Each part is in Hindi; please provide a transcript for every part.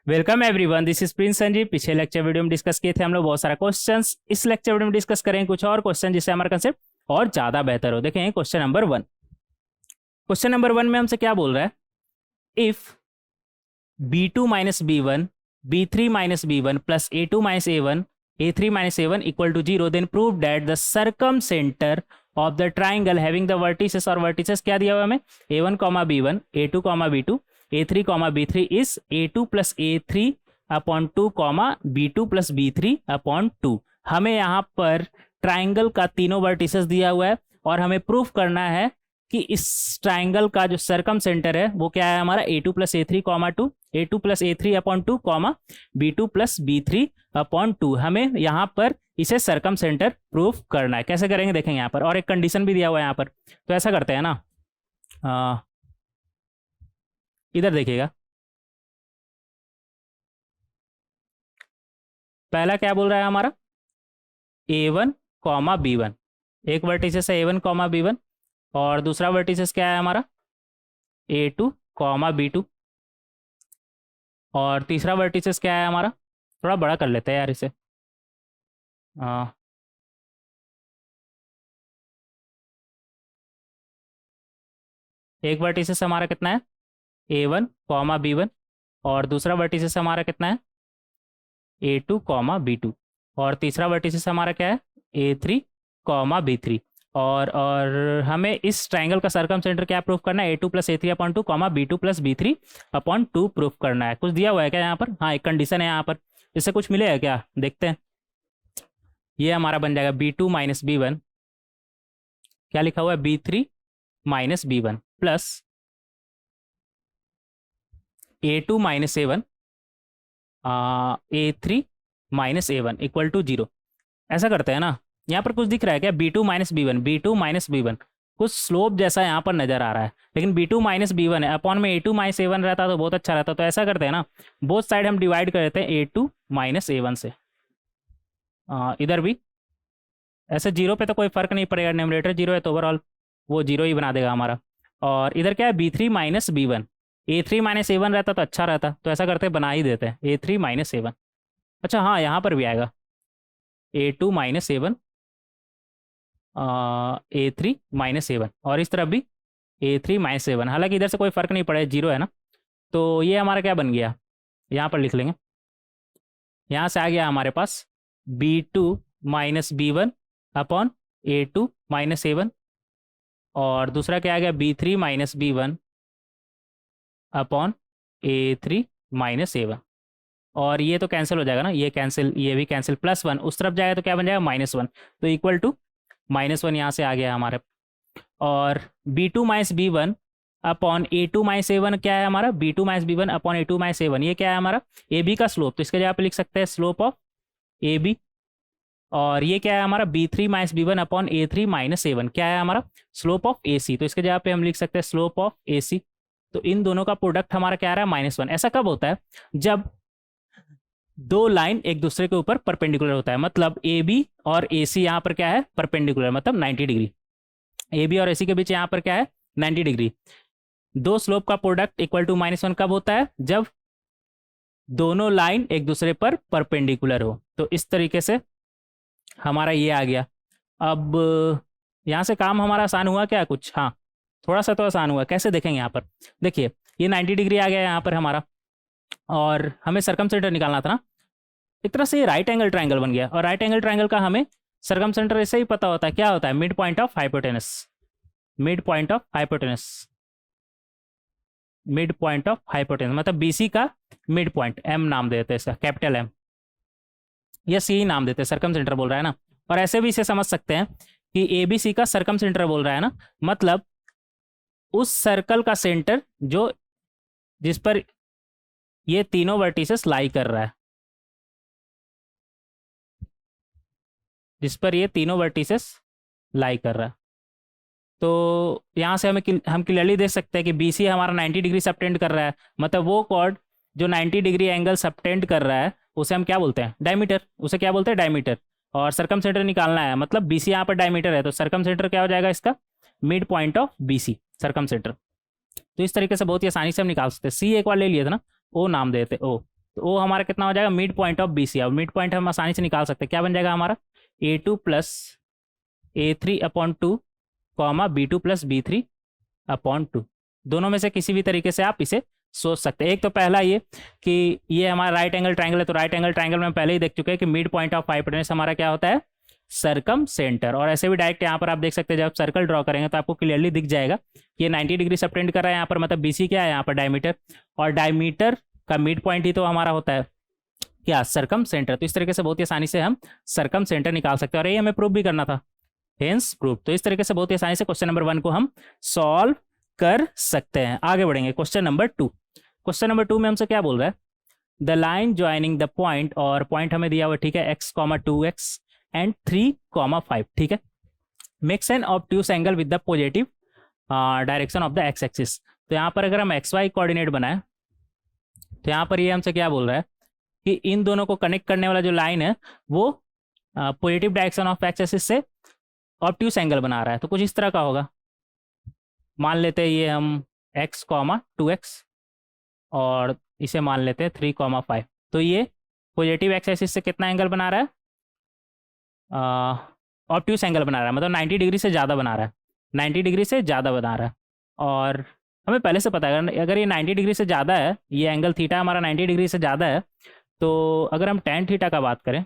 Welcome everyone, this is Prince Sanjeev. पिछले लेक्चर वीडियो में डिस्कस किए थे हम लोग बहुत सारा क्वेश्चंस। इस लेक्चर वीडियो में डिस्कस करेंगे कुछ और क्वेश्चन जिससे हमारा कंसेप्ट और ज्यादा बेहतर हो। देखें क्वेश्चन नंबर 1। क्वेश्चन नंबर 1 में हमसे क्या बोल रहा है? If b2 minus b1 b3 minus b1 plus a2 minus a1 a3 minus a1 equal to 0 then prove that the circumcentre of the triangle having the vertices, और वर्टिसेस क्या दिया हुआ हमें? a1 comma b1 a2 comma b2 a3 comma b3 is a2 plus a3 upon 2 comma b2 plus b3 upon 2। हमें यहाँ पर ट्राइंगल का तीनों वर्टिसेस दिया हुआ है और हमें प्रूफ करना है कि इस ट्राइंगल का जो सर्कम सेंटर है वो क्या है हमारा? a2 plus a3 comma 2 a2 plus a3 upon 2 comma b2 plus b3 upon 2। हमें यहाँ पर इसे सर्कम सेंटर प्रूफ करना है। कैसे करेंगे देखेंगे यहाँ पर, और एक कंडीशन भी दिया हुआ है यहाँ पर। तो ऐसा करते हैं ना, इधर देखिएगा। पहला क्या बोल रहा है हमारा? a1 कॉमा b1, एक वर्टिसेस है a1 कॉमा b1 और दूसरा वर्टिसेस क्या है हमारा? a2 कॉमा b2 और तीसरा वर्टिसेस क्या है हमारा? थोड़ा बड़ा कर लेते हैं यार इसे। एक वर्टिसेस हमारा कितना है? a1 कॉमा b1 और दूसरा वर्टिसेस हमारा कितना है? a2 कॉमा b2 और तीसरा वर्टिसेस हमारा क्या है? a3 comma b3। और हमें इस ट्राइंगल का सर्कम सेंटर क्या प्रूफ करना है? a2 plus a3 upon 2 comma b2 plus b3 upon 2 proof करना है। कुछ दिया हुआ है क्या यहाँ पर? हाँ, एक कंडीशन है यहाँ पर। इससे कुछ मिलेगा क्या? देखते हैं। ये हमारा बन जाएगा b2 माइनस b1, क्या लिखा हुआ है? b3 minus b1 plus a2 minus a1 a3 minus a1 equal to 0। ऐसा करते हैं ना, यहाँ पर कुछ दिख रहा है क्या? b2 minus b1, b2 minus b1, कुछ स्लोप जैसा यहाँ पर नजर आ रहा है, लेकिन b2 माइनस b1 है, अपॉन में a2 माइनस a1 रहता तो बहुत अच्छा रहता। तो ऐसा करते हैं ना, बोथ साइड हम डिवाइड कर देते हैं a2 माइनस a1 से। इधर भी ऐसे 0 पे तो कोई फर्क नहीं पड़ेगा, न्यूमरेटर 0 है तो ओवरऑल वो 0 ही बना देगा हमारा। और इधर क्या है? b3 minus b1, a3 minus a1 रहता तो अच्छा रहता, तो ऐसा करते बना ही देते हैं a3 माइनस a1। अच्छा हाँ, यहाँ पर भी आएगा a2 minus a1 a3 minus a1 और इस तरफ भी a3 माइनस a1। हालांकि इधर से कोई फर्क नहीं पड़ेगा, 0 है ना। तो ये हमारा क्या बन गया? यहाँ पर लिख लेंगे। यहाँ से आ गया हमारे पास b2 minus b1 upon a2 minus a1 और दूसरा क्या आ गया? b3 minus b1 upon a3 minus a1। और ये तो कैंसिल हो जाएगा ना, ये कैंसिल, ये भी कैंसिल, +1 उस तरफ जाएगा तो क्या बन जाएगा? -1। तो इक्वल टू -1 यहाँ से आ गया हमारे। और b2 minus b1 upon a2 minus a1 क्या है हमारा? b2 minus b1 upon a2 minus a1, ये क्या है हमारा? ab का स्लोप, तो इसके जगह पे लिख सकते हैं स्लोप ऑफ ab। और ये क्या है हमारा? b3 minus b1 upon a3 minus a1, क्या है हमारा? स्लोप ऑफ ac, तो इसके जगह पे हम लिख सकते हैं स्लोप ऑफ ac। तो इन दोनों का प्रोडक्ट हमारा क्या आ रहा है? -1। ऐसा कब होता है? जब दो लाइन एक दूसरे के ऊपर परपेंडिकुलर होता है, मतलब ए बी और ए सी यहाँ पर क्या है? परपेंडिकुलर, मतलब 90 डिग्री। ए बी और ए सी के बीच यहाँ पर क्या है? 90 डिग्री। दो स्लोप का प्रोडक्ट इक्वल टू -1 कब होता है? जब दोनों लाइन एक दूसरे पर परपेंडिकुलर हो। तो इस तरीके से हमारा ये आ गया। अब यहाँ से काम हमारा आसान हुआ क्या कुछ? हाँ, थोड़ा सा तो आसान हुआ। कैसे देखेंगे यहाँ पर? देखिए, ये 90 डिग्री आ गया यहाँ पर हमारा, और हमें सर्कम सेंटर निकालना था ना। एक तरह से ये राइट एंगल ट्राइंगल बन गया, और राइट एंगल ट्राइंगल का हमें सर्कम सेंटर ऐसे ही पता होता है, क्या होता है? Mid point of hypotenuse, mid point of hypotenuse, mid point of hypotenuse मतलब बीसी का मिड पॉइंट, एम नाम देते हैं इसका, कैपिटल एम, या सी नाम देते हैं, सर्कम सेंटर बोल रहा है ना। और ऐसे भी इसे समझ सकते हैं कि ए बी सी का सर्कम सेंटर बोल रहा है ना, मतलब उस सर्कल का सेंटर जो जिस पर ये तीनों वर्टिसेस लाई कर रहा है, जिस पर ये तीनों वर्टिसेस लाई कर रहा है। तो यहाँ से हम क्लियरली देख सकते हैं कि बी सी हमारा 90 डिग्री सबटेंड कर रहा है, मतलब वो कॉर्ड जो 90 डिग्री एंगल सबटेंड कर रहा है उसे हम क्या बोलते हैं? डायमीटर। उसे क्या बोलते हैं? डायमीटर। और सर्कम सेंटर निकालना है, मतलब बी सी यहाँ पर डायमीटर है, तो सर्कम सेंटर क्या हो जाएगा इसका? Mid point of B C, circumcentre. तो इस तरीके से बहुत ही आसानी से हम निकाल सकते हैं। सी एक बार ले लिए थे ना, ओ नाम देते, ओ तो वो हमारा कितना हो जाएगा, mid point of B C. अब मिड पॉइंट हम आसानी से निकाल सकते हैं, क्या बन जाएगा हमारा, A2 plus A3/2 comma B2 plus B3/2। दोनों में से किसी भी तरीके से आप इसे सोच सकते हैं। एक तो पहला ये कि ये हमारा राइट एंगल ट्रायंगल है, तो राइट एंगल ट्रायंगल में पहले ही देख चुके हैं कि मिड पॉइंट ऑफ हाइपोटेनस हमारा क्या होता है, सर्कम सेंटर। और ऐसे भी डायरेक्ट यहाँ पर आप देख सकते हैं, जब आप सर्कल ड्रॉ करेंगे तो आपको क्लियरली दिख जाएगा कि ये 90 डिग्री सबटेंड कर रहा है यहाँ पर, मतलब बीसी क्या है यहाँ पर, डायमीटर। और डायमीटर का मिड पॉइंट ही तो हमारा होता है क्या, सर्कम सेंटर। तो इस तरीके से बहुत ही आसानी से हम सर्कम सेंटर निकाल सकते हैं, और ये हमें प्रूव भी करना था, हेंस प्रूव। तो इस तरीके से बहुत ही आसानी से क्वेश्चन नंबर 1 को हम सॉल्व कर सकते हैं। आगे बढ़ेंगे क्वेश्चन नंबर 2। क्वेश्चन नंबर 2 में हमसे क्या बोल रहा है, the line joining the point, और पॉइंट हमें दिया हुआ ठीक है x, 2x एंड 3, 5, ठीक है, makes an obtuse angle with the positive direction of the x axis. तो यहाँ पर अगर हम XY कोऑर्डिनेट बनाए तो यहाँ पर ये हमसे क्या बोल रहा है कि इन दोनों को कनेक्ट करने वाला जो लाइन है वो positive direction of x axis से ऑब्ट्यूस एंगल बना रहा है। तो कुछ इस तरह का होगा, मान लेते हैं ये हम x, 2x और इसे मान लेते हैं 3, 5। तो ये पॉजिटिव एक्स एक्सिस से कितना एंगल बना रहा है, ऑब्ट्यूस एंगल बना रहा है, मतलब 90 डिग्री से ज़्यादा बना रहा है, 90 डिग्री से ज़्यादा बना रहा है। और हमें पहले से पता है अगर ये 90 डिग्री से ज़्यादा है, ये एंगल थीटा हमारा 90 डिग्री से ज़्यादा है, तो अगर हम tan थीटा का बात करें,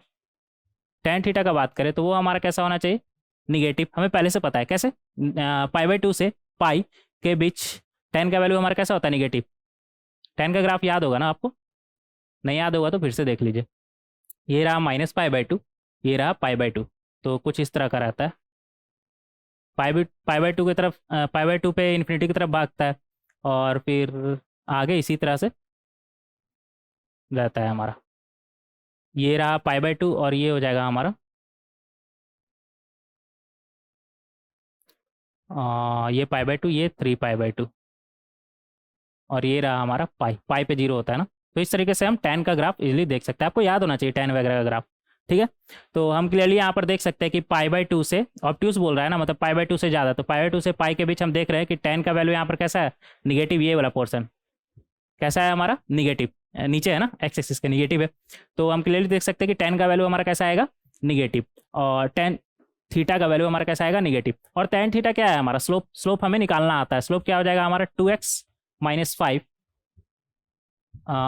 tan थीटा का बात करें तो वो हमारा कैसा होना चाहिए, निगेटिव। हमें पहले से पता है कैसे, π/2 से पाई के बीच tan का वैल्यू हमारा कैसा होता है, निगेटिव। tan का ग्राफ याद होगा ना आपको, नहीं याद होगा तो फिर से देख लीजिए। ये रहा -π/2, ये रहा π/2, तो कुछ इस तरह का रहता है। π/2 की तरफ, π/2 पे इन्फिनिटी की तरफ भागता है, और फिर आगे इसी तरह से रहता है हमारा। ये रहा π/2 और ये हो जाएगा हमारा ये π/2, ये 3π/2, और ये रहा हमारा पाई पे 0 होता है ना। तो इस तरीके से हम tan का ग्राफ इजीली देख सकते हैं, आपको याद होना चाहिए tan वगैरह का ग्राफ, ठीक है। तो हम क्लियरली यहाँ पर देख सकते हैं कि π/2 से, ऑब्ट्यूस बोल रहा है ना, मतलब π/2 से ज़्यादा, तो π/2 से पाई के बीच हम देख रहे हैं कि tan का वैल्यू यहाँ पर कैसा है, निगेटिव। ये वाला पोर्सन कैसा है हमारा, निगेटिव, नीचे है ना एक्स एक्सिस के, निगेटिव है। तो हम क्लियरली देख सकते हैं कि tan का वैल्यू हमारा कैसा आएगा, निगेटिव, और tan थीटा का वैल्यू हमारा कैसा आएगा, निगेटिव। और tan थीटा क्या है हमारा, स्लोप हमें निकालना आता है। स्लोप क्या हो जाएगा हमारा, 2x - 5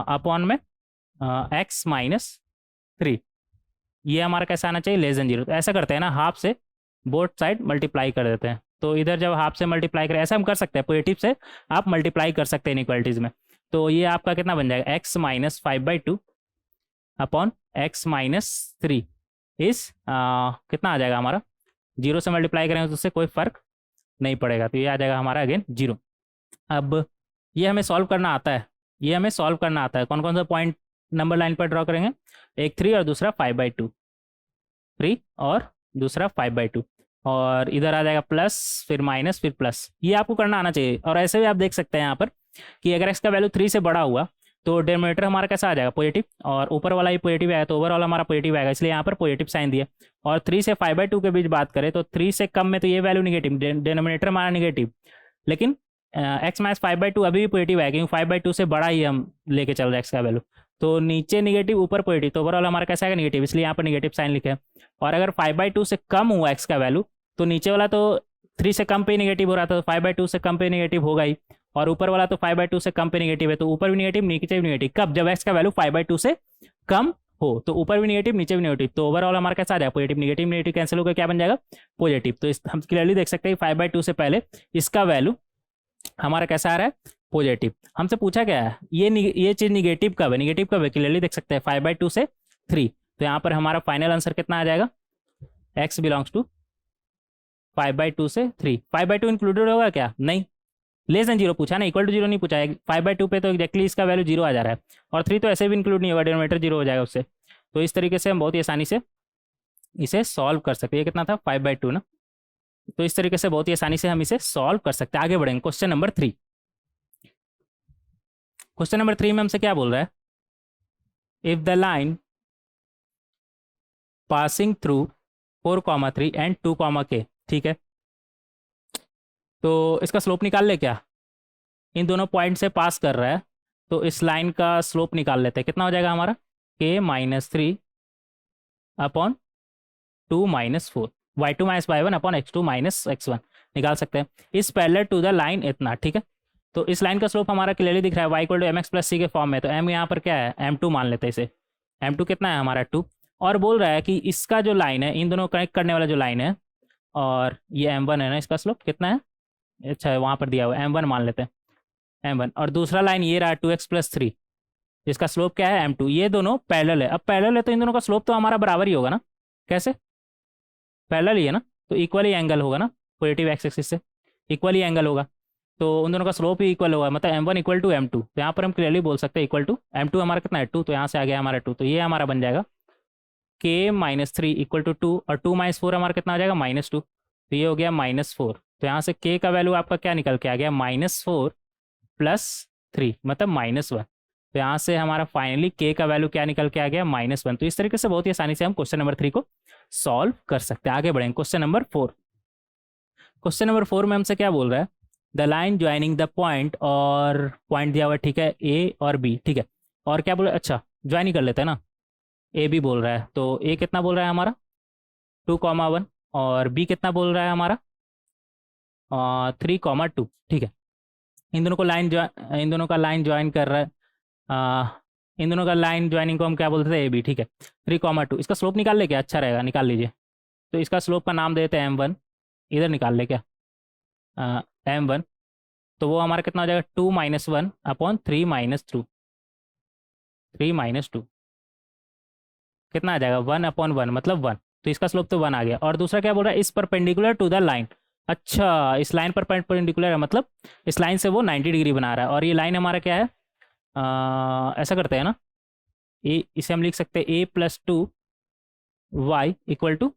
अपॉन में x - 3। ये हमारा कैसा आना चाहिए, <0। तो ऐसा करते हैं ना, हाफ से बोथ साइड मल्टीप्लाई कर देते हैं। तो इधर जब हाफ से मल्टीप्लाई करें, ऐसा हम कर सकते हैं, पॉजिटिव से आप मल्टीप्लाई कर सकते हैं इनइक्वालिटीज़ में। तो ये आपका कितना बन जाएगा, x - 5/2 अपॉन x - 3 इस कितना आ जाएगा हमारा, 0 से मल्टीप्लाई करेंगे तो उससे कोई फ़र्क नहीं पड़ेगा, तो ये आ जाएगा हमारा अगेन 0। अब ये हमें सॉल्व करना आता है, ये हमें सॉल्व करना आता है। कौन कौन सा पॉइंट नंबर लाइन पर ड्रॉ करेंगे, एक 3 और दूसरा 5/2, 3 और दूसरा 5/2, और इधर आ जाएगा प्लस, फिर माइनस, फिर प्लस। ये आपको करना आना चाहिए। और ऐसे भी आप देख सकते हैं यहाँ पर कि अगर x का वैल्यू 3 से बड़ा हुआ तो डिनोमिनेटर हमारा कैसा आ जाएगा, पॉजिटिव, और ऊपर वाला ही पॉजिटिव आया तो ओवरऑल हमारा पॉजिटिव आएगा, इसलिए यहाँ पर पॉजिटिव साइन दिया। और 3 से 5/2 के बीच बात करें तो 3 से कम में तो ये वैल्यू निगेटिव, डिनोमिनेटर हमारा निगेटिव, लेकिन x - 5/2 अभी भी पॉजिटिव है, क्योंकि 5/2 से बड़ा ही हम लेके चल रहे हैं x का वैल्यू। तो नीचे निगेटिव, ऊपर पॉजिटिव, तो ओवरऑल हमारा कैसा आएगा, निगेटिव, इसलिए यहाँ पर निगेटिव साइन लिखे है। और अगर 5/2 से कम हुआ x का वैल्यू, तो नीचे वाला तो 3 से कम पे ही निगेटिव हो रहा था, तो 5/2 से कम पे निगेटिव होगा ही, और ऊपर वाला तो 5/2 से कम पे निगेटिव है, तो ऊपर भी निगेटिव, नीचे भी निगेटिव। कब, जब x का वैल्यू 5/2 से कम हो, तो ऊपर भी निगेटिव, नीचे भी निगेटिव, तो ओवरऑल हमारा कैसा आ जाएगा, पॉजिटिव। निगेटिव निगेटिव कैंसिल होकर क्या बन जाएगा, पॉजिटिव। तो इस हम क्लियरली देख सकते हैं 5/2 से पहले इसका वैल्यू हमारा कैसा आ रहा है, पॉजिटिव। हमसे पूछा क्या है, ये चीज़ निगेटिव कब है, निगेटिव कब है, क्लियरली देख सकते हैं 5/2 से 3। तो यहाँ पर हमारा फाइनल आंसर कितना आ जाएगा, x बिलोंग्स टू 5/2 से 3। 5/2 इंक्लूडेड होगा क्या, नहीं, <0 पूछा ना, इक्वल टू 0 नहीं पूछा है। 5/2 पे तो एक्जैक्टली इसका वैल्यू 0 आ जा रहा है, और 3 तो ऐसे भी इंक्लूड नहीं होगा, डिनोमिनेटर 0 हो जाएगा उससे। तो इस तरीके से हम बहुत ही आसानी से इसे सॉल्व कर सकते हैं। ये कितना था, 5/2 ना, तो इस तरीके से बहुत ही आसानी से हम इसे सॉल्व कर सकते हैं। आगे बढ़ेंगे क्वेश्चन नंबर 3। क्वेश्चन नंबर 3 में हमसे क्या बोल रहा है, if the line passing through 4,3 and 2,k, ठीक है, तो इसका स्लोप निकाल ले क्या, इन दोनों पॉइंट से पास कर रहा है, तो इस लाइन का स्लोप निकाल लेते हैं, कितना हो जाएगा हमारा k-3 upon 2-4, y2-y1 upon x2-x1 निकाल सकते हैं। इस पैरेलल टू द लाइन इतना, ठीक है। तो इस लाइन का स्लोप हमारा क्लियरली दिख रहा है, y equal to mx plus c के फॉर्म में। तो m यहाँ पर क्या है, m2 मान लेते हैं इसे। m2 कितना है हमारा 2, और बोल रहा है कि इसका जो लाइन है, इन दोनों कनेक्ट करने वाला जो लाइन है, और ये m1 है ना, इसका स्लोप कितना है, अच्छा है वहाँ पर दिया हुआ है, m1 मान लेते हैं m1। और दूसरा लाइन ये रहा 2x प्लस 3, जिसका स्लोप क्या है m2। ये दोनों पैरेलल है। अब पैरेलल है तो इन दोनों का स्लोप तो हमारा बराबर ही होगा ना, कैसे, पैरेलल ही है ना, तो इक्वली एंगल होगा ना, पॉजिटिव एक्स एक्सिस से इक्वली एंगल होगा, तो उन दोनों का स्लोप ही इक्वल होगा, मतलब m1 इक्वल टू m2। तो यहाँ पर हम क्लियरली बोल सकते हैं इक्वल टू m2 हमारा कितना है 2, तो यहाँ से आ गया हमारा 2, तो ये हमारा बन जाएगा k-3 इक्वल टू 2, और 2-4 हमारा कितना आ जाएगा -2, तो ये हो गया -4। तो यहाँ से k का वैल्यू आपका क्या निकल के आ गया, -4 प्लस 3 मतलब -1। तो यहाँ से हमारा फाइनली k का वैल्यू क्या निकल के आ गया, -1। तो इस तरीके से बहुत ही आसानी से हम क्वेश्चन नंबर 3 को सॉल्व कर सकते हैं। आगे बढ़ेंगे क्वेश्चन नंबर 4। क्वेश्चन नंबर 4 में हमसे क्या बोल रहा है, the line joining the point, और पॉइंट दिया हुआ है, ठीक है, ए और बी, ठीक है। और क्या बोल रहा है, अच्छा ज्वाइन ही कर लेते हैं ना, ए बी बोल रहा है, तो ए कितना बोल रहा है हमारा 2,1, और बी कितना बोल रहा है हमारा 3,2, ठीक है। इन दोनों को इन दोनों का लाइन ज्वाइन कर रहा है, इन दोनों का लाइन ज्वाइनिंग को हम क्या बोलते थे, ए बी, ठीक है। 3,2 इसका स्लोप निकाल ले क्या, अच्छा रहेगा, निकाल लीजिए। तो इसका स्लोप का नाम देते हैं m1, इधर निकाल ले क्या, m1, तो वो हमारा कितना हो जाएगा 2-1 अपॉन 3-2, 3-2 कितना आ जाएगा 1/1 मतलब 1। तो इसका स्लोप तो 1 आ गया। और दूसरा क्या बोल रहा है, इस परपेंडिकुलर टू द लाइन, अच्छा इस लाइन पर परपेंडिकुलर है, मतलब इस लाइन से वो 90 डिग्री बना रहा है। और ये लाइन हमारा क्या है, ऐसा करते हैं ना, ए इसे हम लिख सकते हैं a+2y इक्वल टू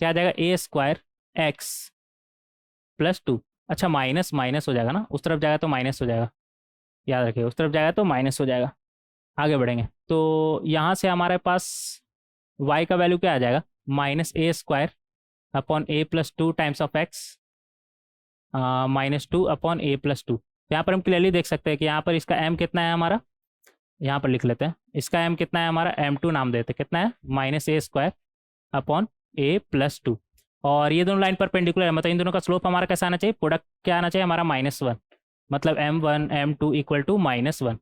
क्या आ जाएगा a² x प्लस 2। अच्छा माइनस माइनस हो जाएगा ना, उस तरफ जाएगा तो माइनस हो जाएगा, याद रखिए उस तरफ जाएगा तो माइनस हो जाएगा। आगे बढ़ेंगे तो यहाँ से हमारे पास y का वैल्यू क्या आ जाएगा, -a² upon a+2 times of x, -2/a+2। यहाँ पर हम क्लियरली देख सकते हैं कि यहाँ पर इसका m कितना है हमारा, यहाँ पर लिख लेते हैं, इसका m कितना है हमारा, m2 नाम देते हैं, कितना है -a² अपॉन a+2। और ये दोनों लाइन परपेंडिकुलर है, मतलब इन दोनों का स्लोप हमारा कैसा आना चाहिए, प्रोडक्ट क्या आना चाहिए हमारा -1, मतलब m1 m2 इक्वल टू -1।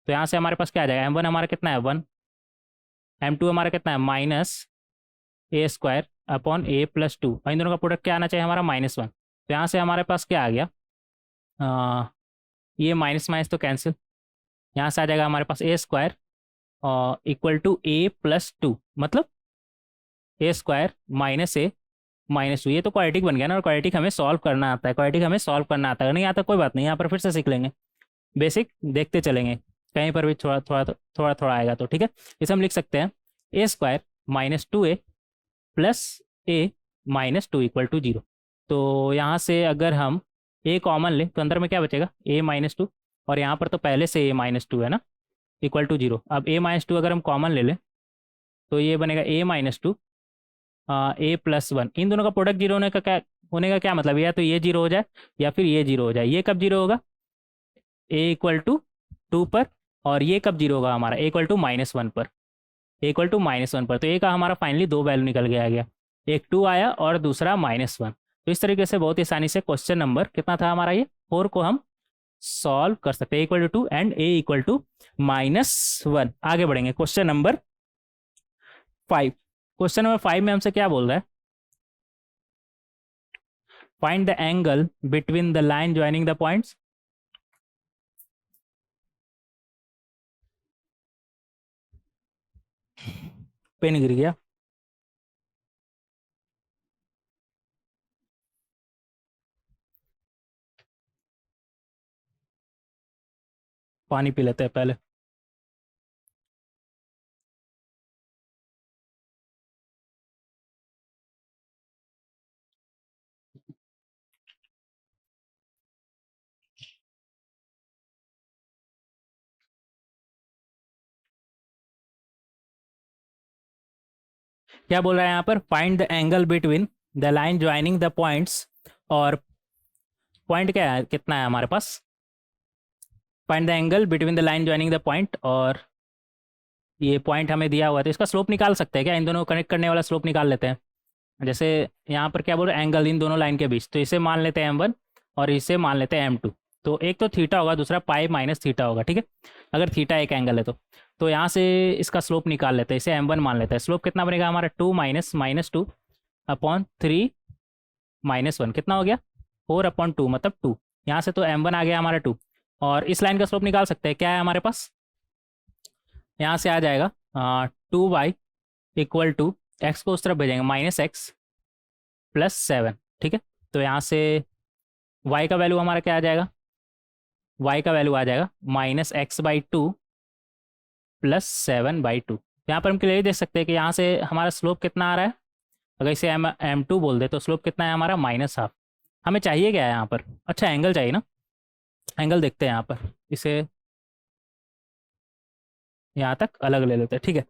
तो यहाँ से हमारे पास क्या आ जाएगा, m1 हमारा कितना है 1, m2 हमारा कितना है -a² अपॉन a+2, और इन दोनों का प्रोडक्ट क्या आना चाहिए हमारा -1। तो यहाँ से हमारे पास क्या आ गया, ये माइनस माइनस तो कैंसिल, यहाँ से आ जाएगा हमारे पास a² इक्वल टू a+2, मतलब a² -a-2। ये तो क्वाड्रेटिक बन गया ना, और क्वाड्रेटिक हमें सॉल्व करना आता है, क्वाड्रेटिक हमें सॉल्व करना आता है, नहीं आता कोई बात नहीं, यहाँ पर फिर से सीख लेंगे, बेसिक देखते चलेंगे, कहीं पर भी थोड़ा थोड़ा थोड़ा थोड़ा आएगा तो, ठीक है। इसे हम लिख सकते हैं a² -2a plus a-2 equal to 0। तो यहाँ से अगर हम a कॉमन लें तो अंदर में क्या बचेगा a-2, और यहाँ पर तो पहले से a-2 है ना, इक्वल टू 0। अब a-2 अगर हम कॉमन ले लें तो ये बनेगा a-2 a+1। इन दोनों का प्रोडक्ट 0 होने का क्या मतलब, या तो ये 0 हो जाए या फिर ये 0 हो जाए। ये कब 0 होगा, a इक्वल टू 2 पर, और ये कब 0 होगा हमारा, a इक्वल टू -1 पर, a इक्वल टू -1 पर। तो a का हमारा फाइनली 2 वैल्यू निकल के आ गया, एक 2 आया और दूसरा -1। तो इस तरीके से बहुत ही आसानी से क्वेश्चन नंबर कितना था हमारा ये 4 को हम सॉल्व कर सकते हैं, a equal to 2 and a equal to -1। आगे बढ़ेंगे क्वेश्चन नंबर 5। क्वेश्चन नंबर 5 में हमसे क्या बोल रहा है, find the angle between the line joining the points. Pen गिर गया, पानी पी लेते हैं पहले। क्या बोल रहा है यहाँ पर, find the angle between the line joining the points, और पॉइंट क्या है, कितना है हमारे पास find the angle between the line joining the point, और ये पॉइंट हमें दिया हुआ है तो इसका स्लोप निकाल सकते हैं क्या? इन दोनों को कनेक्ट करने वाला स्लोप निकाल लेते हैं। जैसे यहाँ पर क्या बोल रहे हैं, एंगल इन दोनों लाइन के बीच, तो इसे मान लेते हैं m1 और इसे मान लेते हैं m2। तो एक तो थीटा होगा, दूसरा पाई माइनस थीटा होगा, ठीक है, अगर थीटा एक एंगल है तो यहाँ से इसका स्लोप निकाल लेते हैं, इसे m1 मान लेते हैं। स्लोप कितना बनेगा हमारा 2 माइनस 2 अपॉन 3 -1, कितना हो गया 4/2, मतलब 2। यहाँ से तो m1 आ गया हमारा 2, और इस लाइन का स्लोप निकाल सकते हैं। क्या है हमारे पास, यहाँ से आ जाएगा 2y इक्वल टू एक्स को उस तरफ भेजेंगे -x + 7, ठीक है। तो यहाँ से y का वैल्यू हमारा क्या आ जाएगा, y का वैल्यू आ जाएगा -x/2 + 7/2। यहाँ पर हम क्लियरली देख सकते हैं कि यहाँ से हमारा स्लोप कितना आ रहा है। अगर इसे m2 बोल दे तो स्लोप कितना है हमारा -1/2। हमें चाहिए क्या है यहाँ पर, अच्छा एंगल चाहिए ना, एंगल देखते हैं यहाँ पर, इसे यहाँ तक अलग ले लेते हैं, ठीक है।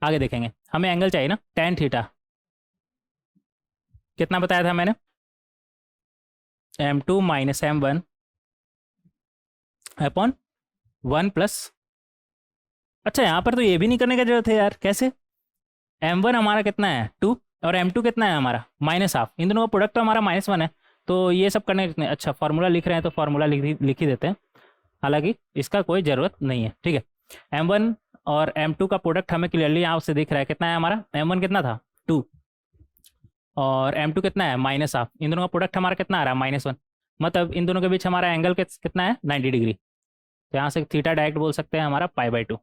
आगे देखेंगे, हमें एंगल चाहिए ना, tan थीटा कितना बताया था मैंने, m2 - m1 अपॉन 1 प्लस, अच्छा यहाँ पर तो ये भी नहीं करने की जरूरत है यार, कैसे, m1 हमारा कितना है 2 और m2 कितना है हमारा -1/2, इन दोनों का प्रोडक्ट तो हमारा -1 है, तो ये सब करने कितने, अच्छा फार्मूला लिख रहे हैं तो फार्मूला लिख ही देते हैं, हालांकि इसका कोई ज़रूरत नहीं है, ठीक है। m1 और m2 का प्रोडक्ट हमें क्लियरली यहाँ से दिख रहा है, कितना है हमारा, m1 कितना था 2 और m2 कितना है -1/2, इन दोनों का प्रोडक्ट हमारा कितना आ रहा है -1, मतलब इन दोनों के बीच हमारा एंगल कितना है 90 डिग्री। तो यहाँ से थीटा डायरेक्ट बोल सकते हैं हमारा π/2,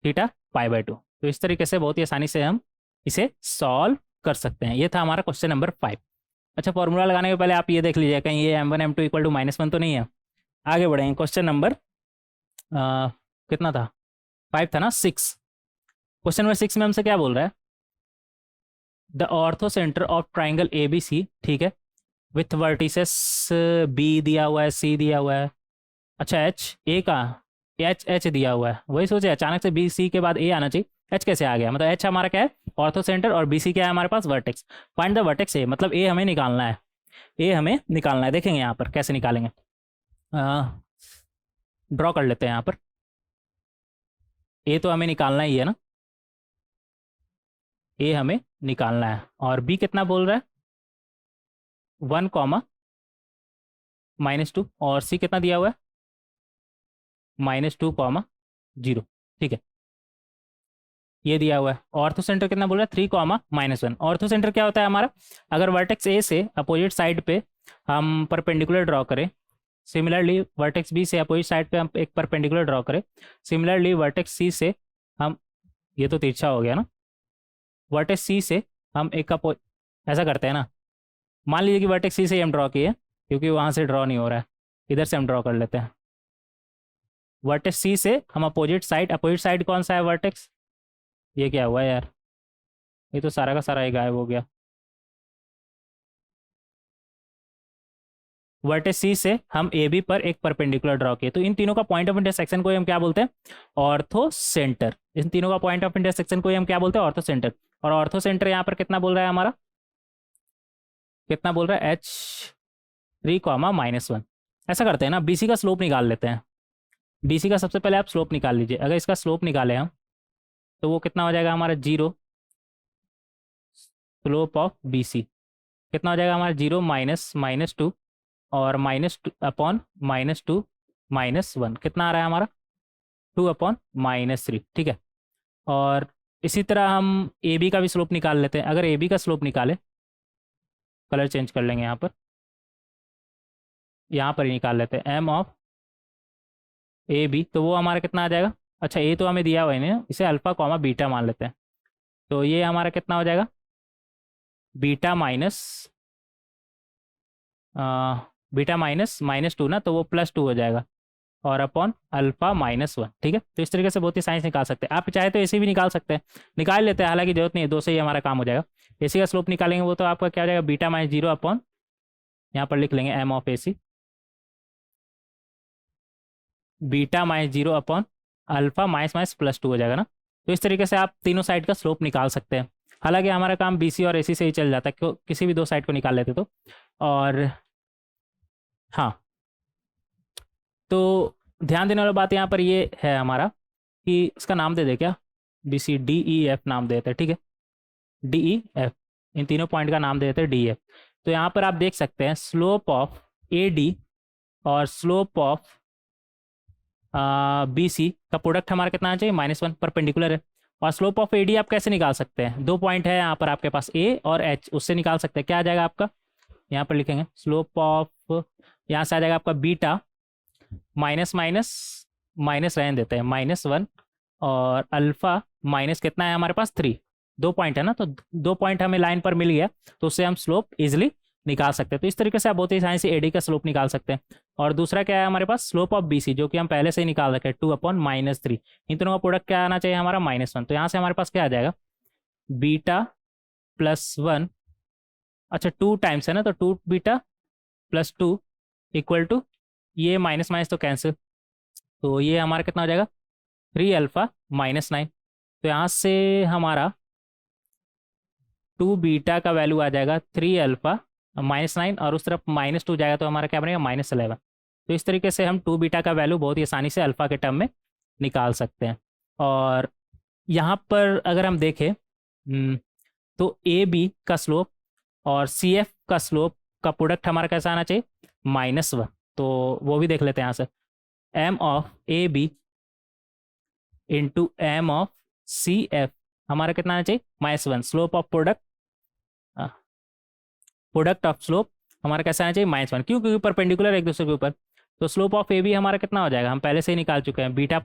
थीटा π/2। तो इस तरीके से बहुत ही आसानी से हम इसे सॉल्व कर सकते हैं। ये था हमारा क्वेश्चन नंबर 5। अच्छा फॉर्मूला लगाने के पहले आप ये देख लीजिए कहीं ये m1 m2 इक्वल टू -1 तो नहीं है। आगे बढ़ेंगे, क्वेश्चन नंबर कितना था 5 था ना 6। क्वेश्चन नंबर 6 में हमसे क्या बोल रहा है, the ortho centre of triangle ABC, ठीक है, विथ वर्टिसेस B दिया हुआ है, C दिया हुआ है, अच्छा एच ए का एच दिया हुआ है, वही सोचे अचानक से BC के बाद A आना चाहिए, एच कैसे आ गया, मतलब एच हमारा क्या है ऑर्थो सेंटर और BC क्या है हमारे पास vertex. Find the vertex A, मतलब ए हमें निकालना है, ए हमें निकालना है, देखेंगे यहाँ पर कैसे निकालेंगे, ड्रॉ कर लेते हैं यहाँ पर। ए तो हमें निकालना ही है ना, ए हमें निकालना है, और बी कितना बोल रहा है 1, -2, और सी कितना दिया हुआ है -2, 0, ठीक है, ये दिया हुआ है। ऑर्थो सेंटर कितना बोल रहा है 3, -1। ऑर्थो सेंटर क्या होता है हमारा, अगर वर्टेक्स ए से अपोजिट साइड पे हम परपेंडिकुलर ड्रॉ करें, सिमिलरली वर्टेक्स बी से अपोजिट साइड पे हम एक परपेंडिकुलर ड्रॉ करें, सिमिलरली वर्टेक्स सी से हम, ये तो तिरछा हो गया ना, वर्टेक्स सी से हम एक ऐसा करते हैं ना, मान लीजिए कि वर्टेक्स सी से हम ड्रॉ किए, क्योंकि वहाँ से ड्रॉ नहीं हो रहा है, इधर से हम ड्रॉ कर लेते हैं। वर्टेक्स सी से हम अपोजिट साइड कौन सा है वर्टेक्स, ये क्या हुआ यार, ये तो सारा का सारा ही गायब हो गया। वर्टेक्स सी से हम ए बी पर एक परपेंडिकुलर ड्रॉ किए, तो इन तीनों का पॉइंट ऑफ इंटरसेक्शन को हम क्या बोलते हैं ऑर्थो सेंटर। इन तीनों का पॉइंट ऑफ इंटरसेक्शन को हम क्या बोलते हैं ऑर्थो सेंटर। और ऑर्थो सेंटर यहाँ पर कितना बोल रहा है हमारा, कितना बोल रहा है H3, -1। ऐसा करते हैं ना, BC का स्लोप निकाल लेते हैं। BC का सबसे पहले आप स्लोप निकाल लीजिए, अगर इसका स्लोप निकाले हम तो वो कितना हो जाएगा हमारा 0, स्लोप ऑफ BC कितना हो जाएगा हमारा 0 -2 और -2 -1 कितना आ रहा है हमारा 2/-3, ठीक है। और इसी तरह हम AB का भी स्लोप निकाल लेते हैं। अगर AB का स्लोप निकाले, कलर चेंज कर लेंगे यहाँ पर ही निकाल लेते हैं m ऑफ AB, तो वो हमारा कितना आ जाएगा, अच्छा ए तो हमें दिया हुआ है ना, इसे अल्फा, बीटा मान लेते हैं, तो ये हमारा कितना हो जाएगा बीटा माइनस -2 ना, तो वो +2 हो जाएगा, और अपॉन अल्फा -1, ठीक है। तो इस तरीके से बहुत ही साइंस निकाल सकते हैं। आप चाहे तो ऐसे भी निकाल सकते हैं, निकाल लेते हैं, हालांकि जरूरत नहीं है, 2 से ही हमारा काम हो जाएगा। AC का स्लोप निकालेंगे वो तो आपका क्या हो जाएगा बीटा -0 अपॉन, यहाँ पर लिख लेंगे m of AC, beta -0 upon alpha +2 हो जाएगा ना। तो इस तरीके से आप तीनों साइड का स्लोप निकाल सकते हैं। हालांकि हमारा काम BC और AC से ही चल जाता है, क्यों किसी भी 2 साइड को निकाल लेते तो। और हाँ, तो ध्यान देने वाली बात यहाँ पर ये है हमारा कि इसका नाम दे दे क्या, BCDEF नाम देते हैं, ठीक है, DEF, इन तीनों पॉइंट का नाम दे देते हैं DEF। तो यहाँ पर आप देख सकते हैं स्लोप ऑफ AD और स्लोप ऑफ BC का प्रोडक्ट हमारा कितना आना चाहिए, -1, परपेंडिकुलर है। और स्लोप ऑफ AD आप कैसे निकाल सकते हैं, 2 पॉइंट है यहाँ पर आपके पास A और H, उससे निकाल सकते हैं। क्या आ जाएगा आपका, यहाँ पर लिखेंगे स्लोप ऑफ, यहाँ से आ जाएगा आपका बीटा माइनस माइनस माइनस रहने देते हैं -1, और अल्फा माइनस कितना है हमारे पास 3, 2 पॉइंट है ना, तो 2 पॉइंट हमें लाइन पर मिल गया, तो उससे हम स्लोप इजिली निकाल सकते हैं। तो इस तरीके से आप बहुत ही आसानी से AD का स्लोप निकाल सकते हैं। और दूसरा क्या है हमारे पास, स्लोप ऑफ BC, जो कि हम पहले से ही निकाल रखे हैं 2/-3। इन दोनों का प्रोडक्ट क्या आना चाहिए हमारा, -1। तो यहाँ से हमारे पास क्या आ जाएगा, बीटा +1, अच्छा 2 टाइम्स है ना, तो 2 बीटा +2 इक्वल टू, ये माइनस माइनस तो कैंसिल, तो ये हमारा कितना हो जाएगा 3α -9। तो यहाँ से हमारा 2 बीटा का वैल्यू आ जाएगा 3α -9, और उस तरफ -2 जाएगा तो हमारा क्या बनेगा -11। तो इस तरीके से हम 2 बीटा का वैल्यू बहुत ही आसानी से अल्फ़ा के टर्म में निकाल सकते हैं। और यहाँ पर अगर हम देखें तो AB का स्लोप और CF का स्लोप का प्रोडक्ट हमारा कैसा आना चाहिए, -1। तो वो भी देख लेते हैं यहाँ से, m of AB into m of CF हमारा कितना आना चाहिए, -1। Slope of product, product of slope हमारा कैसा आना चाहिए, -1, क्यों, क्योंकि परपेंडिकुलर एक दूसरे के ऊपर। तो स्लोप ऑफ AB हमारा कितना हो जाएगा, हम पहले से ही निकाल चुके हैं, beta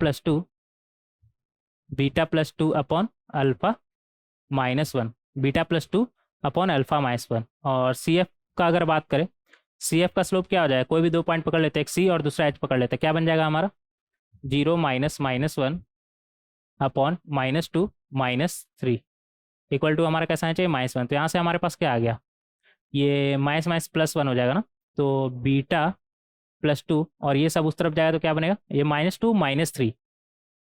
plus two upon alpha -1, बीटा+2/α-1। और CF का अगर बात करें, CF का स्लोप क्या हो जाएगा, कोई भी 2 पॉइंट पकड़ लेते हैं, एक C और दूसरा H पकड़ लेते हैं, क्या बन जाएगा हमारा 0 -1/-2 -3 इक्वल टू हमारा कैसा आना चाहिए, -1। तो यहाँ से हमारे पास क्या आ गया, ये माइनस माइनस +1 हो जाएगा ना, तो बीटा+2, और ये सब उस तरफ जाएगा तो क्या बनेगा, ये -2 -3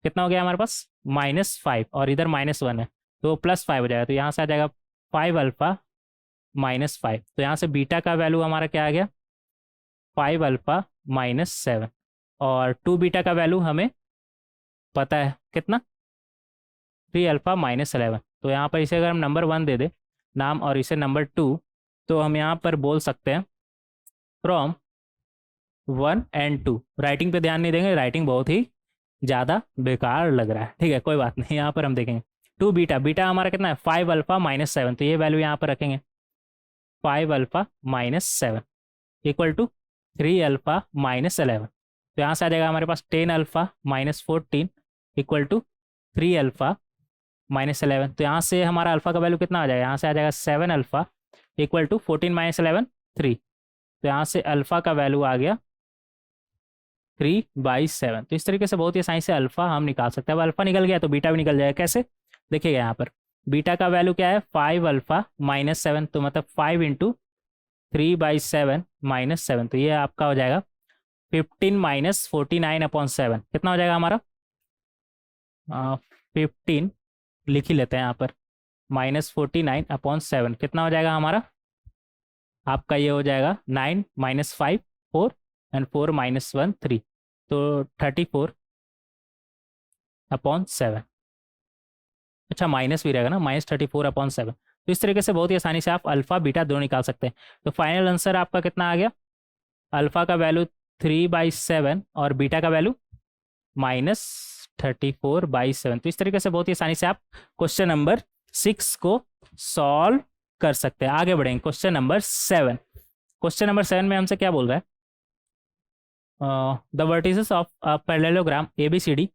कितना हो गया हमारे पास, -5, और इधर -1 है तो +5 हो जाएगा। तो यहाँ से आ जाएगा 5α -5। तो यहाँ से बीटा का वैल्यू हमारा क्या आ गया, 5α -7, और 2 बीटा का वैल्यू हमें पता है कितना, 3α -11। तो यहाँ पर इसे अगर हम नंबर 1 दे दे नाम और इसे नंबर 2, तो हम यहाँ पर बोल सकते हैं फ्रॉम 1 and 2। राइटिंग पे ध्यान नहीं देंगे, राइटिंग बहुत ही ज़्यादा बेकार लग रहा है, ठीक है, कोई बात नहीं। यहाँ पर हम देखेंगे 2 बीटा, बीटा हमारा कितना है 5α -7, तो ये वैल्यू यहाँ पर रखेंगे 5α -7 इक्वल टू 3α -11। तो यहाँ से आ जाएगा हमारे पास 10α -14 इक्वल टू 3α -11। तो यहाँ से हमारा अल्फा का वैल्यू कितना आ जाएगा, यहाँ से आ जाएगा 7α इक्वल टू 14 -11 3। तो यहाँ से अल्फा का वैल्यू आ गया 3/7। तो इस तरीके से बहुत ही आसानी से अल्फा हम निकाल सकते हैं। अब अल्फा निकल गया तो बीटा भी निकल जाएगा, कैसे देखिएगा यहाँ पर, बीटा का वैल्यू क्या है 5α -7, तो मतलब 5 इंटू 3/7 -7, तो ये आपका हो जाएगा 15 -49/7, कितना हो जाएगा हमारा 15 लिख ही लेते हैं यहाँ पर, -49/7 कितना हो जाएगा हमारा, आपका ये हो जाएगा 9 -5 4 एंड 4 -1 3, तो 34/7। अच्छा माइनस भी रहेगा ना, -34/7। तो इस तरीके से बहुत ही आसानी से आप अल्फा बीटा दोनों निकाल सकते हैं। तो फाइनल आंसर आपका कितना आ गया, अल्फा का वैल्यू 3/7 और बीटा का वैल्यू -34/7। तो इस तरीके से बहुत ही आसानी से आप क्वेश्चन नंबर 6 को सॉल्व कर सकते हैं। आगे बढ़ेंगे क्वेश्चन नंबर 7। क्वेश्चन नंबर 7 में हमसे क्या बोल रहा है, the vertices of a parallelogram ABCD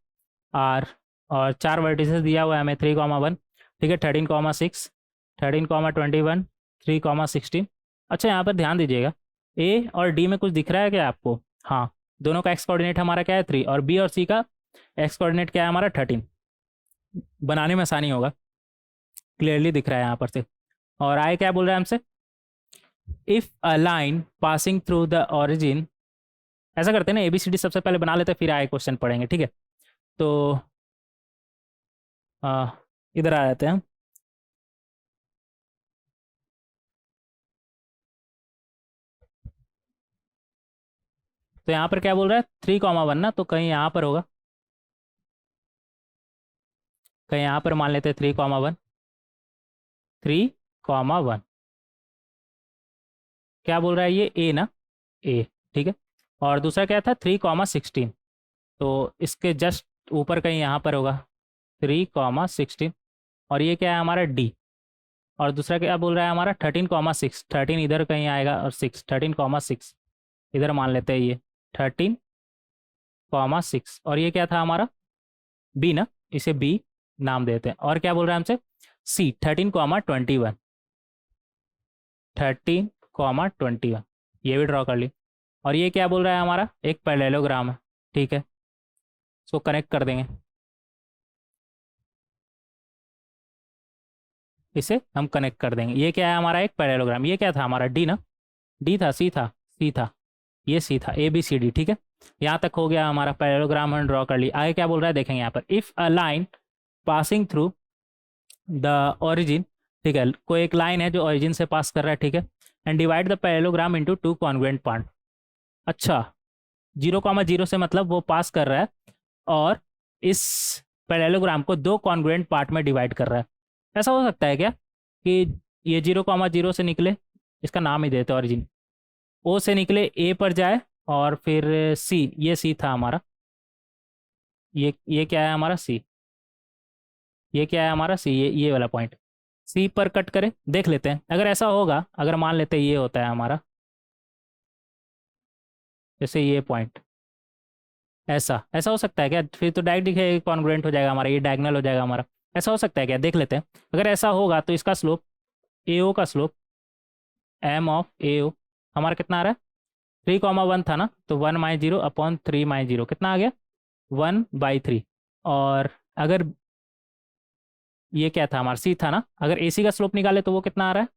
are, और 4 वर्टिसेस दिया हुआ है हमें 3,1, ठीक है, 13,6, 13,21, 3,16। अच्छा यहाँ पर ध्यान दीजिएगा, ए और डी में कुछ दिख रहा है क्या आपको, हाँ, दोनों का एक्स कोऑर्डिनेट हमारा क्या है 3, और बी और सी का एक्स कोऑर्डिनेट क्या है हमारा 13। बनाने में आसानी होगा, क्लियरली दिख रहा है यहाँ पर से। और आए क्या बोल रहा है हमसे, if a line passing through the origin, ऐसा करते हैं ना ABCD सबसे पहले बना लेते हैं फिर आए क्वेश्चन पढ़ेंगे, ठीक है। तो इधर आ जाते हैं। तो यहाँ पर क्या बोल रहा है 3,1 ना, तो कहीं यहाँ पर होगा, कहीं यहाँ पर मान लेते हैं 3,1, 3,1 क्या बोल रहा है ये ए ना, ए, ठीक है। और दूसरा क्या था 3,16, तो इसके जस्ट ऊपर कहीं यहाँ पर होगा 3,16। और ये क्या है हमारा डी। और दूसरा क्या बोल रहा है हमारा 13,6, 13 इधर कहीं आएगा और 6, 13,6 इधर मान लेते हैं ये 13,6। और ये क्या था हमारा बी ना, इसे बी नाम देते हैं। और क्या बोल रहा है हमसे सी 13,21, 13,21 ये भी ड्रॉ कर ली। और ये क्या बोल रहा है हमारा एक पैरेललोग्राम है, ठीक है, इसको कनेक्ट कर देंगे, इसे हम कनेक्ट कर देंगे। ये क्या है हमारा एक पैरेललोग्राम, ये क्या था हमारा डी ना, डी था, सी था, सी था, ये सी था, ए बी सी डी, ठीक है। यहाँ तक हो गया हमारा पैरेललोग्राम, हम ड्रॉ कर ली। आगे क्या बोल रहा है देखेंगे यहाँ पर, if a line passing through the origin, ठीक है, कोई एक लाइन है जो ओरिजिन से पास कर रहा है, ठीक है, and divide the parallelogram into 2 congruent part. अच्छा, 0,0 से मतलब वो पास कर रहा है और इस पैरेललोग्राम को 2 कॉन्ग्रुएंट पार्ट में डिवाइड कर रहा है। ऐसा हो सकता है क्या कि ये 0,0 से निकले, इसका नाम ही देते ओरिजिन, ओ से निकले ए पर जाए और फिर सी, ये सी था हमारा, ये क्या है हमारा सी, ये क्या है हमारा सी, ये वाला पॉइंट सी पर कट करें, देख लेते हैं। अगर ऐसा होगा, अगर मान लेते हैं ये होता है हमारा, जैसे ये पॉइंट, ऐसा ऐसा हो सकता है क्या, फिर तो डायरेक्ट दिखेगा कॉन्ग्रुएंट हो जाएगा हमारा, ये डायगोनल हो जाएगा हमारा। ऐसा हो सकता है क्या, देख लेते हैं। अगर ऐसा होगा तो इसका स्लोप ए ओ का स्लोप एम ऑफ ए ओ हमारा कितना आ रहा है 3,1 था ना, तो 1-0 अपॉन 3-0 कितना आ गया 1/3। और अगर ये क्या था हमारा सी था ना, अगर ए सी का स्लोप निकाले तो वो कितना आ रहा है,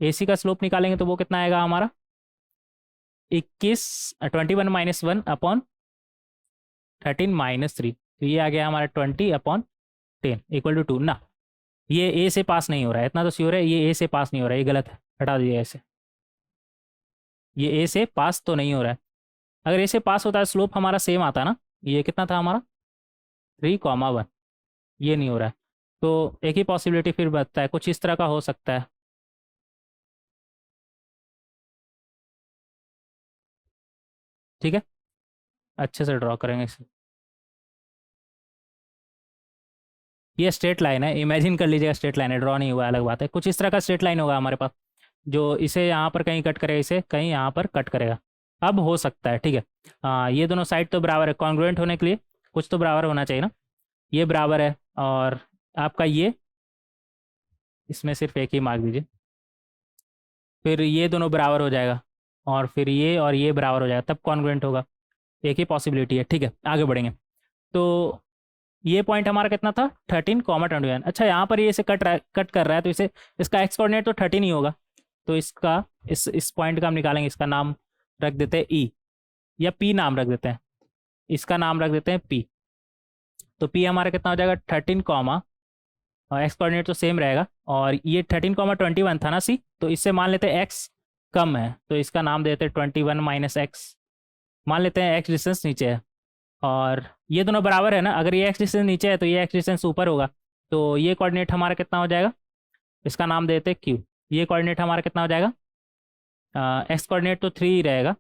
ए सी का स्लोप निकालेंगे तो वो कितना आएगा हमारा 21, 21-1 अपॉन 13-3, तो ये आ गया हमारा 20/10 इक्वल टू 2 ना। ये ए से पास नहीं हो रहा है, इतना तो श्योर है, ये ए से पास नहीं हो रहा है, ये गलत है, हटा दीजिए ऐसे, ये ए से पास तो नहीं हो रहा है। अगर ए से पास होता है स्लोप हमारा सेम आता ना, ये कितना था हमारा 3,1, ये नहीं हो रहा है। तो एक ही पॉसिबिलिटी फिर बचता है, कुछ इस तरह का हो सकता है, ठीक है, अच्छे से ड्रॉ करेंगे इसे। ये स्ट्रेट लाइन है, इमेजिन कर लीजिएगा स्ट्रेट लाइन है, ड्रॉ नहीं हुआ अलग बात है, कुछ इस तरह का स्ट्रेट लाइन होगा हमारे पास, जो इसे यहाँ पर कहीं कट करेगा, इसे कहीं यहाँ पर कट करेगा। अब हो सकता है, ठीक है, हाँ ये दोनों साइड तो बराबर है, कॉन्ग्रुएंट होने के लिए कुछ तो बराबर होना चाहिए ना, ये बराबर है और आपका ये, इसमें सिर्फ एक ही मार्क दीजिए, फिर ये दोनों बराबर हो जाएगा और फिर ये और ये बराबर हो जाएगा, तब कॉन्ग्रुएंट होगा। एक ही पॉसिबिलिटी है, ठीक है, आगे बढ़ेंगे। तो ये पॉइंट हमारा कितना था 13,21। अच्छा, यहाँ पर ये इसे कट कर रहा है, तो इसे इसका एक्स कोऑर्डिनेट तो 13 ही होगा, तो इसका इस पॉइंट का हम निकालेंगे, इसका नाम रख देते हैं ई, या पी नाम रख देते हैं, इसका नाम रख देते हैं पी। तो पी हमारा कितना हो जाएगा 13 कॉमा, और एक्स कोऑर्डिनेट तो सेम रहेगा, और ये 13,21 था ना सी, तो इससे मान लेते हैं एक्स कम है, तो इसका नाम देते हैं 21-x, मान लेते हैं एक्स डिस्टेंस नीचे है, और ये दोनों बराबर है ना, अगर ये एक्स डिस्टेंस नीचे है तो ये एक्स डिस्टेंस ऊपर होगा, तो ये कोऑर्डिनेट हमारा कितना हो जाएगा, इसका नाम देते हैं क्यू। ये कोऑर्डिनेट हमारा कितना हो जाएगा, एक्स कोऑर्डिनेट तो 3 ही रहेगा,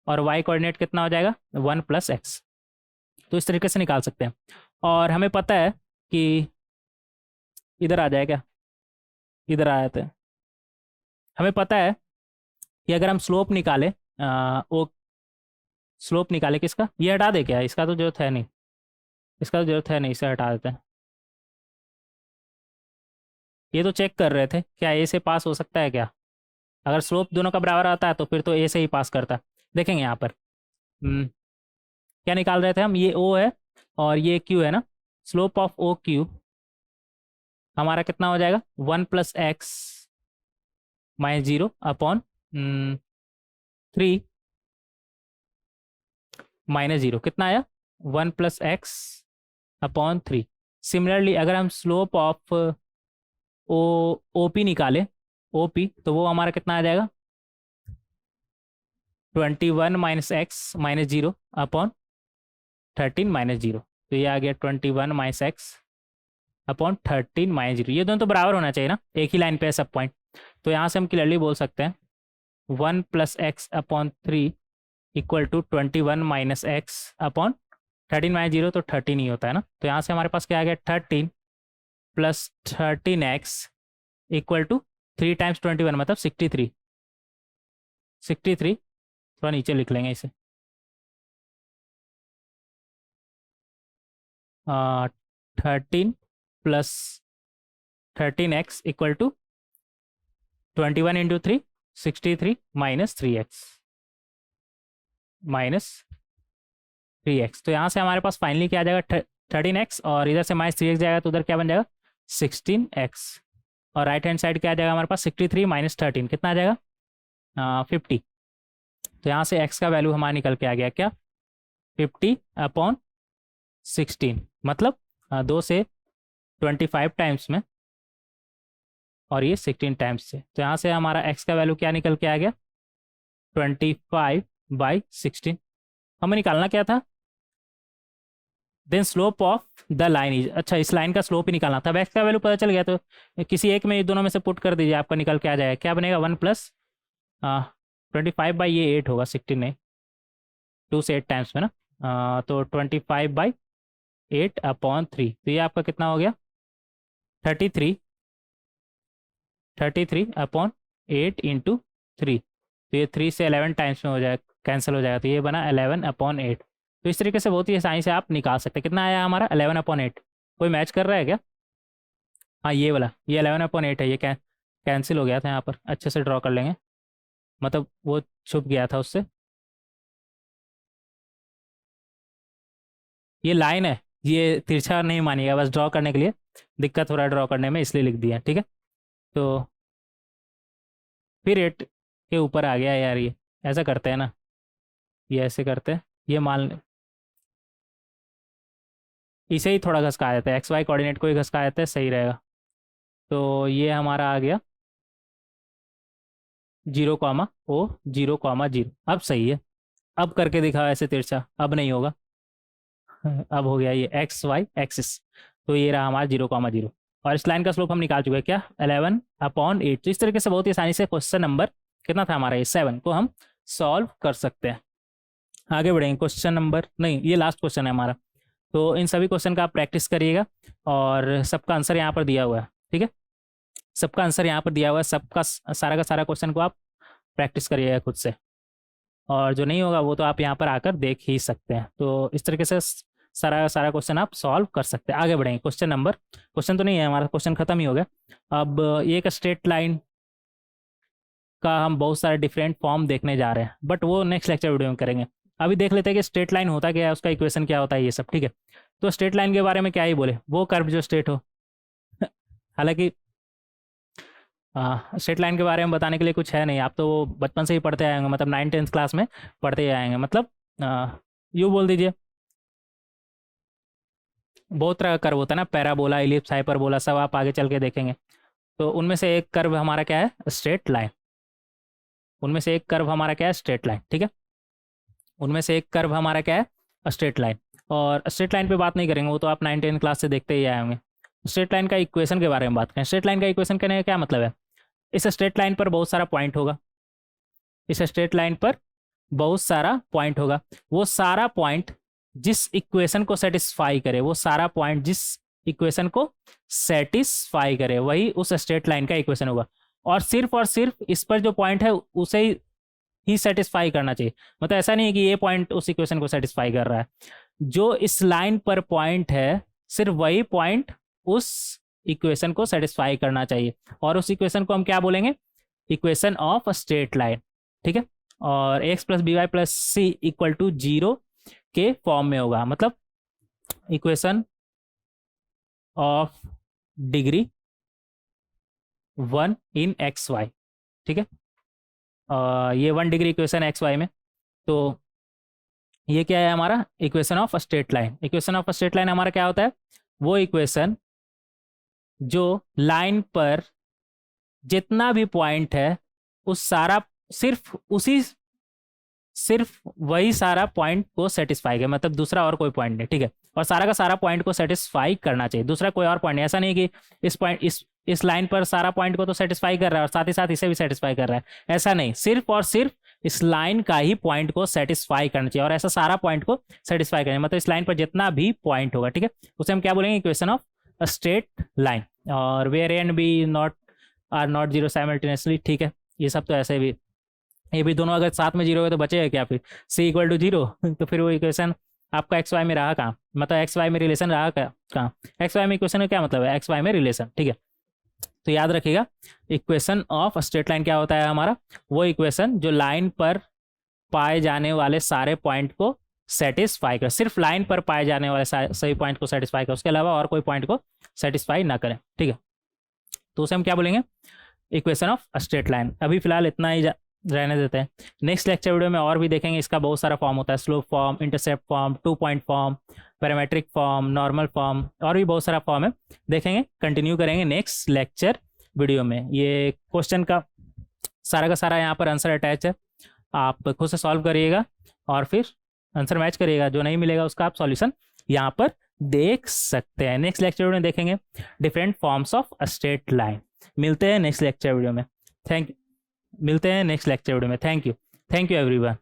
और वाई कोऑर्डिनेट कितना हो जाएगा 1+x। तो इस तरीके से निकाल सकते हैं। और हमें पता है कि इधर आ जाए क्या, इधर आ जाते हैं, हमें पता है कि अगर हम स्लोप निकाले, ओ स्लोप निकाले किसका, ये हटा दे क्या, इसका तो जरूरत है नहीं, इसका तो जरूरत है नहीं, इसे हटा देते हैं। ये तो चेक कर रहे थे क्या ए से पास हो सकता है क्या, अगर स्लोप दोनों का बराबर आता है तो फिर तो ए से ही पास करता है। देखेंगे यहाँ पर क्या निकाल रहे थे हम, ये ओ है और ये क्यू है ना, स्लोप ऑफ ओ क्यू हमारा कितना हो जाएगा 1+x-0/3-0 कितना आया 1+x/3। सिमिलरली अगर हम slope of O O P निकाले, ओ पी, तो वो हमारा कितना आ जाएगा 21 minus x minus zero upon 13 minus zero. तो ये आ गया 21 minus X upon 13 minus zero. ये दोनों तो बराबर होना चाहिए ना, एक ही लाइन पे है सब पॉइंट। तो यहाँ से हम क्लियरली बोल सकते हैं 1 plus X upon 3 equal to 21 minus X upon 13 minus zero, तो 13 ही होता है ना। तो यहाँ से हमारे पास क्या आ गया 13 plus 13x equal to 3 times 21 मतलब 63। 63 थोड़ा नीचे लिख लेंगे इसे, 13 plus 13x equal to 21 into 3 63 minus 3x minus 3x। तो यहाँ से हमारे पास फाइनली क्या आ जाएगा 13x, और इधर से माइनस 3x जाएगा तो उधर क्या बन जाएगा 16x, और राइट हैंड साइड क्या आ जाएगा हमारे पास 63 माइनस 13 कितना आ जाएगा 50। तो यहाँ से x का वैल्यू हमारा निकल के आ गया क्या 50 अपॉन 16, मतलब 2 से 25 टाइम्स में और ये 16 टाइम्स से। तो यहाँ से हमारा x का वैल्यू क्या निकल के आ गया 25/16। हमें निकालना क्या था then slope of the line is, अच्छा इस लाइन का स्लोप ही निकालना था। अब x का वैल्यू पता चल गया तो किसी एक में दोनों में से पुट कर दीजिए, आपका निकल के आ जाएगा क्या बनेगा 1 प्लस 25 बाई ये 8 होगा 16 नहीं 2 से 8 टाइम्स में ना, तो 25/8 अपॉन 3, तो ये आपका कितना हो गया 33 अपॉन 8 इंटू 3, तो ये 3 से 11 टाइम्स में हो जाएगा कैंसिल हो जाएगा, तो ये बना 11/8। तो इस तरीके से बहुत ही आसानी से आप निकाल सकते हैं। कितना आया हमारा 11/8, कोई मैच कर रहा है क्या? हाँ ये वाला, ये 11/8 है, ये कैंसिल हो गया था यहाँ पर, अच्छे से ड्रॉ कर लेंगे, मतलब वो छुप गया था उससे। ये लाइन है, ये तिरछा नहीं मानिएगा, बस ड्रॉ करने के लिए दिक्कत हो रहा है ड्रॉ करने में इसलिए लिख दिया, ठीक है। तो फिर 8 के ऊपर आ गया यार, ये ऐसा करते हैं ना, ये ऐसे करते हैं, ये मान इसे ही थोड़ा घसका देते हैं, एक्स वाई कोऑर्डिनेट को ही घसका देते हैं, सही रहेगा। तो ये हमारा आ गया 0,O 0,0, अब सही है। अब करके दिखाओ ऐसे तिरछा, अब नहीं होगा अब हो गया ये एक्स वाई एक्सिस, तो ये रहा हमारा 0,0, और इस लाइन का स्लोप हम निकाल चुके हैं क्या 11/8। तो इस तरीके से बहुत ही आसानी से क्वेश्चन नंबर कितना था हमारा ये 7 को हम सॉल्व कर सकते हैं। आगे बढ़ेंगे, क्वेश्चन नंबर नहीं ये लास्ट क्वेश्चन है हमारा। तो इन सभी क्वेश्चन का आप प्रैक्टिस करिएगा, और सबका आंसर यहाँ पर दिया हुआ है, ठीक है, सबका आंसर यहाँ पर दिया हुआ है, सबका सारा का सारा क्वेश्चन को आप प्रैक्टिस करिएगा खुद से, और जो नहीं होगा वो तो आप यहाँ पर आकर देख ही सकते हैं। तो इस तरीके से सारा का सारा क्वेश्चन आप सॉल्व कर सकते हैं। आगे बढ़ेंगे, क्वेश्चन तो नहीं है हमारा, क्वेश्चन खत्म ही हो गया। अब ये एक स्ट्रेट लाइन का हम बहुत सारे डिफरेंट फॉर्म देखने जा रहे हैं, बट वो नेक्स्ट लेक्चर वीडियो में करेंगे। अभी देख लेते हैं कि स्ट्रेट लाइन होता क्या है, उसका इक्वेशन क्या होता है, ये सब ठीक है। तो स्ट्रेट लाइन के बारे में क्या ही बोले, वो कर्व जो स्ट्रेट हो हालांकि स्ट्रेट लाइन के बारे में बताने के लिए कुछ है नहीं, आप तो वो बचपन से ही पढ़ते आएंगे, मतलब 9th-10th क्लास में पढ़ते ही आएंगे, मतलब यूँ बोल दीजिए बहुत तरह का कर्व होता है ना, पैराबोला इलिप्स हाइपरबोला सब आप आगे चल के देखेंगे। तो उनमें से एक कर्व हमारा क्या है स्ट्रेट लाइन, उनमें से एक कर्व हमारा क्या है स्ट्रेट लाइन, ठीक है, उनमें से एक कर्व हमारा क्या है स्ट्रेट लाइन। और स्ट्रेट लाइन पे बात नहीं करेंगे, वो तो आप 9th-10th क्लास से देखते ही आए होंगे। स्ट्रेट लाइन का इक्वेशन के बारे में बात करें, स्ट्रेट लाइन का इक्वेशन कहने का क्या मतलब है, इस स्ट्रेट लाइन पर बहुत सारा पॉइंट होगा, इस स्ट्रेट लाइन पर बहुत सारा पॉइंट होगा, वो सारा पॉइंट जिस इक्वेशन को सेटिस्फाई करे, वो सारा पॉइंट जिस इक्वेशन को सेटिस्फाई करे वही उस स्ट्रेट लाइन का इक्वेशन होगा, और सिर्फ इस पर जो पॉइंट है उसे ही सेटिस्फाई करना चाहिए। मतलब ऐसा नहीं है कि ये पॉइंट उस इक्वेशन को सेटिस्फाई कर रहा है, जो इस लाइन पर पॉइंट है सिर्फ वही पॉइंट उस इक्वेशन को सेटिस्फाई करना चाहिए, और उस इक्वेशन को हम क्या बोलेंगे इक्वेशन ऑफ स्ट्रेट लाइन, ठीक है। और X plus B Y plus C equal to 0 के फॉर्म में होगा, मतलब equation of degree 1 in X Y, ठीक है। ये 1 डिग्री इक्वेशन एक्स वाई में, तो ये क्या है हमारा equation of straight line. Equation of straight line हमारा क्या होता है, वो इक्वेशन जो लाइन पर जितना भी पॉइंट है उस सारा सिर्फ उसी सिर्फ वही सारा पॉइंट को सेटिस्फाई करे, मतलब दूसरा और कोई पॉइंट नहीं, ठीक है। और सारा का सारा पॉइंट को सेटिस्फाई करना चाहिए, दूसरा कोई और पॉइंट नहीं। ऐसा नहीं कि इस पॉइंट इस लाइन पर सारा पॉइंट को तो सेटिस्फाई कर रहा है और साथ ही साथ इसे भी सेटिस्फाई कर रहा है, ऐसा नहीं। सिर्फ और सिर्फ इस लाइन का ही पॉइंट को सेटिस्फाई करना चाहिए, और ऐसा सारा पॉइंट को सेटिस्फाई करना, मतलब इस लाइन पर जितना भी पॉइंट होगा, ठीक है, उसे हम क्या बोलेंगे, equation of a straight line. और where a and b not are not zero simultaneously, ठीक है। ये सब तो ऐसे भी, ये भी दोनों अगर साथ में जीरो है तो बचेगा क्या फिर, सी इक्वल टू जीरो। तो फिर वो इक्वेशन आपका एक्स वाई में रहा कहाँ, मतलब एक्स वाई में रिलेशन रहा कहाँ, एक्स वाई में इक्वेशन का क्या मतलब है, एक्स वाई में रिलेशन, ठीक है। तो याद रखिएगा, इक्वेशन ऑफ स्ट्रेट लाइन क्या होता है हमारा, वो इक्वेशन जो लाइन पर पाए जाने वाले सारे पॉइंट को सेटिस्फाई करे, सिर्फ लाइन पर पाए जाने वाले सही पॉइंट को सेटिस्फाई करे, उसके अलावा और कोई पॉइंट को सेटिस्फाई ना करें, ठीक है। तो उसे हम क्या बोलेंगे, इक्वेशन ऑफ स्ट्रेट लाइन। अभी फिलहाल इतना ही रहने देते हैं। नेक्स्ट लेक्चर वीडियो में और भी देखेंगे, इसका बहुत सारा फॉर्म होता है, slope form, intercept form, 2 point form, parametric form, normal form, और भी बहुत सारा फॉर्म है, देखेंगे, कंटिन्यू करेंगे नेक्स्ट लेक्चर वीडियो में। ये क्वेश्चन का सारा यहाँ पर आंसर अटैच है, आप खुद से सॉल्व करिएगा और फिर आंसर मैच करिएगा, जो नहीं मिलेगा उसका आप सॉल्यूशन यहाँ पर देख सकते हैं। नेक्स्ट लेक्चर वीडियो में देखेंगे different forms of straight line. मिलते हैं नेक्स्ट लेक्चर वीडियो में, थैंक यू। मिलते हैं नेक्स्ट लेक्चर वीडियो में, थैंक यू एवरीवन।